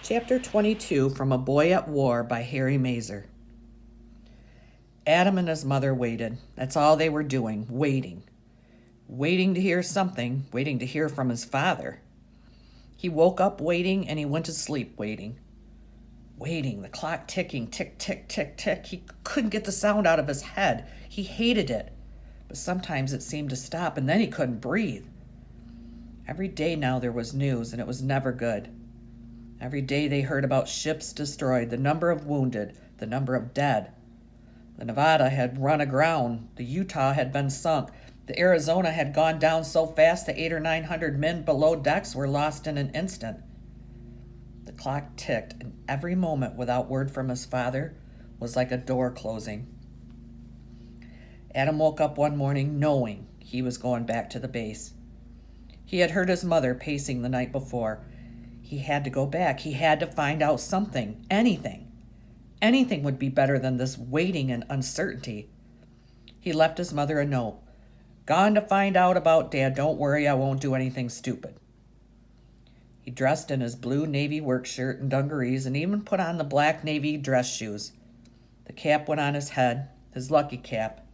Chapter 22 from A Boy at War by Harry Mazer. Adam and his mother waited. That's all they were doing, waiting. Waiting to hear something, waiting to hear from his father. He woke up waiting and he went to sleep waiting. Waiting, the clock ticking, tick, tick, tick, tick. He couldn't get the sound out of his head. He hated it. But sometimes it seemed to stop and then he couldn't breathe. Every day now there was news and it was never good. Every day they heard about ships destroyed, the number of wounded, the number of dead. The Nevada had run aground, the Utah had been sunk, the Arizona had gone down so fast that 800 or 900 men below decks were lost in an instant. The clock ticked, and every moment without word from his father was like a door closing. Adam woke up one morning knowing he was going back to the base. He had heard his mother pacing the night before. He had to go back. He had to find out something, anything. Anything would be better than this waiting and uncertainty. He left his mother a note. Gone to find out about Dad. Don't worry, I won't do anything stupid. He dressed in his blue navy work shirt and dungarees and even put on the black navy dress shoes. The cap went on his head, his lucky cap,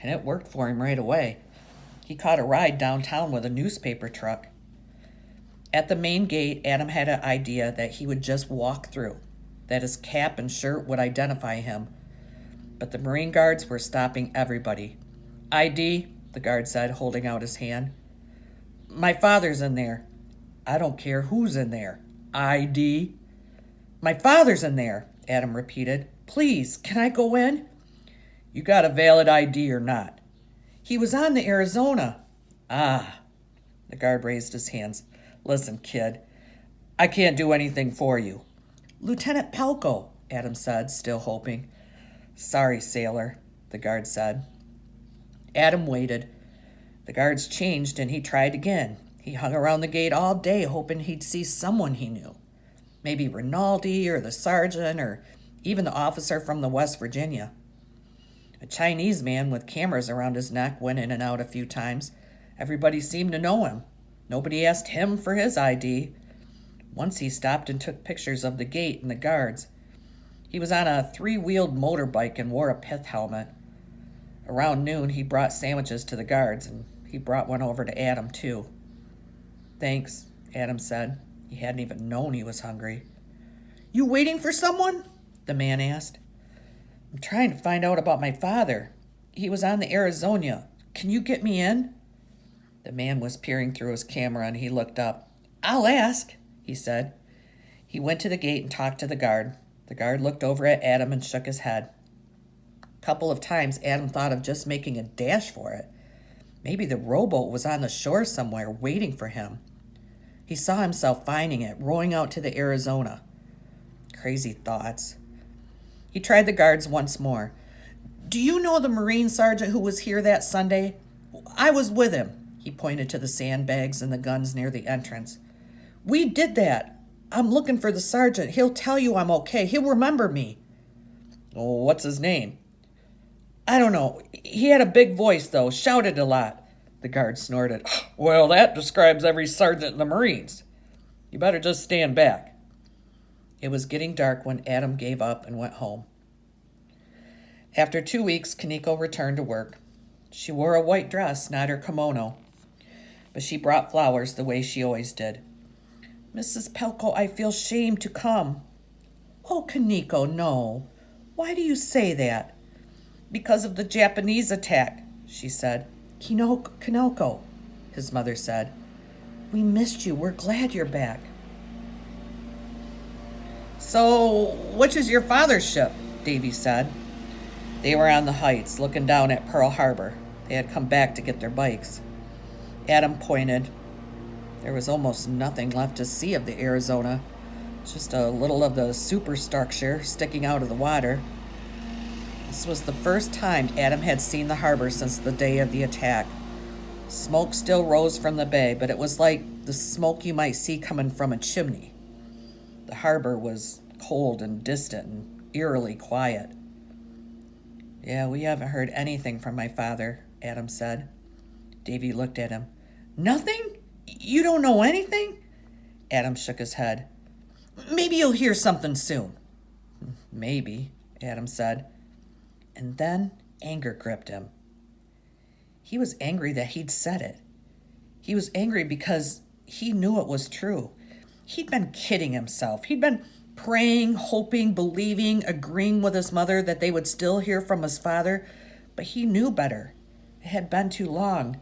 and it worked for him right away. He caught a ride downtown with a newspaper truck. At the main gate, Adam had an idea that he would just walk through, that his cap and shirt would identify him. But the Marine guards were stopping everybody. ID, the guard said, holding out his hand. My father's in there. I don't care who's in there. ID. My father's in there, Adam repeated. Please, can I go in? You got a valid ID or not? He was on the Arizona. Ah, the guard raised his hands. Listen, kid, I can't do anything for you. Lieutenant Pelko, Adam said, still hoping. Sorry, sailor, the guard said. Adam waited. The guards changed and he tried again. He hung around the gate all day hoping he'd see someone he knew. Maybe Rinaldi or the sergeant or even the officer from the West Virginia. A Chinese man with cameras around his neck went in and out a few times. Everybody seemed to know him. Nobody asked him for his ID. Once he stopped and took pictures of the gate and the guards. He was on a 3-wheeled motorbike and wore a pith helmet. Around noon, he brought sandwiches to the guards, and he brought one over to Adam, too. Thanks, Adam said. He hadn't even known he was hungry. You waiting for someone? The man asked. I'm trying to find out about my father. He was on the Arizona. Can you get me in? The man was peering through his camera and he looked up. I'll ask, he said. He went to the gate and talked to the guard. The guard looked over at Adam and shook his head. A couple of times Adam thought of just making a dash for it. Maybe the rowboat was on the shore somewhere waiting for him. He saw himself finding it, rowing out to the Arizona. Crazy thoughts. He tried the guards once more. Do you know the Marine sergeant who was here that Sunday? I was with him. He pointed to the sandbags and the guns near the entrance. We did that. I'm looking for the sergeant. He'll tell you I'm okay. He'll remember me. Oh, what's his name? I don't know. He had a big voice, though, shouted a lot. The guard snorted. Well, that describes every sergeant in the Marines. You better just stand back. It was getting dark when Adam gave up and went home. After 2 weeks, Kaneko returned to work. She wore a white dress, not her kimono, but she brought flowers the way she always did. Mrs. Pelko, I feel shamed to come. Oh, Kaneko, no. Why do you say that? Because of the Japanese attack, she said. Kaneko, his mother said. We missed you. We're glad you're back. So, which is your father's ship? Davy said. They were on the heights, looking down at Pearl Harbor. They had come back to get their bikes. Adam pointed. There was almost nothing left to see of the Arizona. Just a little of the superstructure sticking out of the water. This was the first time Adam had seen the harbor since the day of the attack. Smoke still rose from the bay, but it was like the smoke you might see coming from a chimney. The harbor was cold and distant and eerily quiet. Yeah, we haven't heard anything from my father, Adam said. Davy looked at him. Nothing? You don't know anything? Adam shook his head. Maybe you'll hear something soon. Maybe, Adam said. And then anger gripped him. He was angry that he'd said it. He was angry because he knew it was true. He'd been kidding himself. He'd been praying, hoping, believing, agreeing with his mother that they would still hear from his father, but he knew better. It had been too long.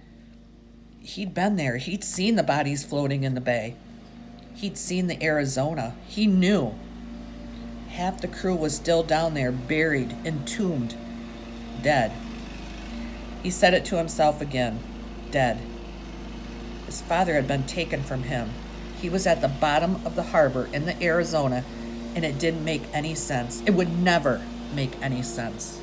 He'd been there. He'd seen the bodies floating in the bay. He'd seen the Arizona. He knew. Half the crew was still down there, buried, entombed, dead. He said it to himself again, dead. His father had been taken from him. He was at the bottom of the harbor in the Arizona, and it didn't make any sense. It would never make any sense.